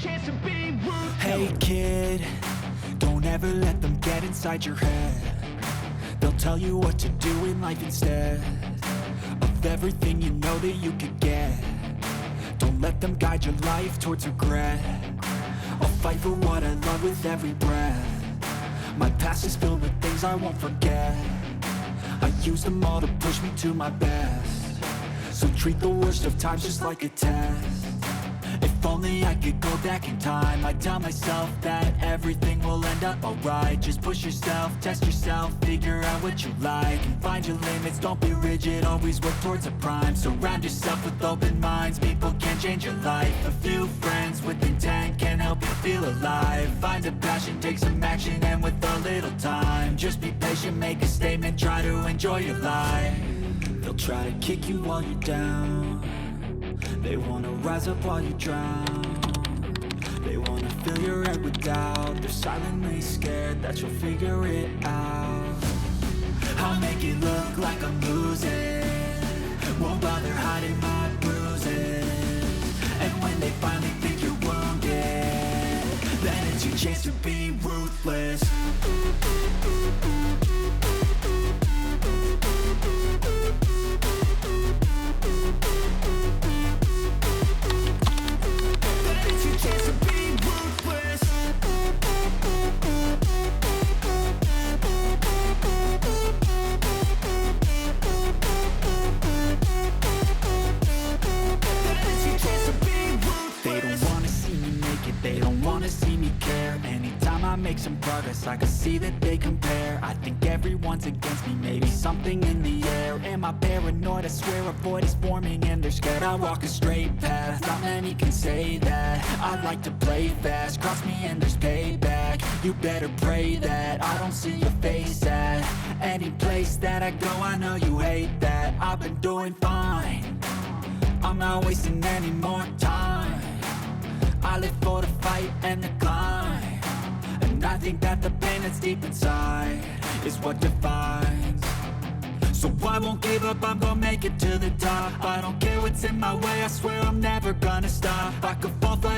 chance to be ruthless. Hey kid, don't ever let them get inside your head. They'll tell you what to do in life instead of everything you know that you could get. Don't let them guide your life towards regret. I'll fight for what I love with every breath. My past is filled with things I won't forget. I use them all to push me to my best. So treat the worst of times just like a test. If only I could go back in time, I'd tell myself that everything will end up alright. Just push yourself, test yourself, figure out what you like, and find your limits, don't be rigid, always work towards a prime. Surround yourself with open minds, people can change your life. A few friends with intent can help you feel alive. Find a passion, take some action, and with a little time, just be patient, make a statement, try to enjoy your life. They'll try to kick you while you're down. They wanna rise up while you drown. They wanna fill your head with doubt. They're silently scared that you'll figure it out. I'll make it look like I'm losing, won't bother hiding my bruises. And when they finally think you're wounded, then it's your chance to be ruthless. Make some progress, I can see that they compare. I think everyone's against me, maybe something in the air. Am I paranoid? I swear a void is forming and they're scared. I walk a straight path, not many can say that. I like to play fast, cross me and there's payback. You better pray that I don't see your face at any place that I go. I know you hate that. I've been doing fine, I'm not wasting any more time. I live for the fight and the climb. And I think that the pain that's deep inside is what defines. So I won't give up, I'm gonna make it to the top. I don't care what's in my way, I swear I'm never gonna stop. I could fall flat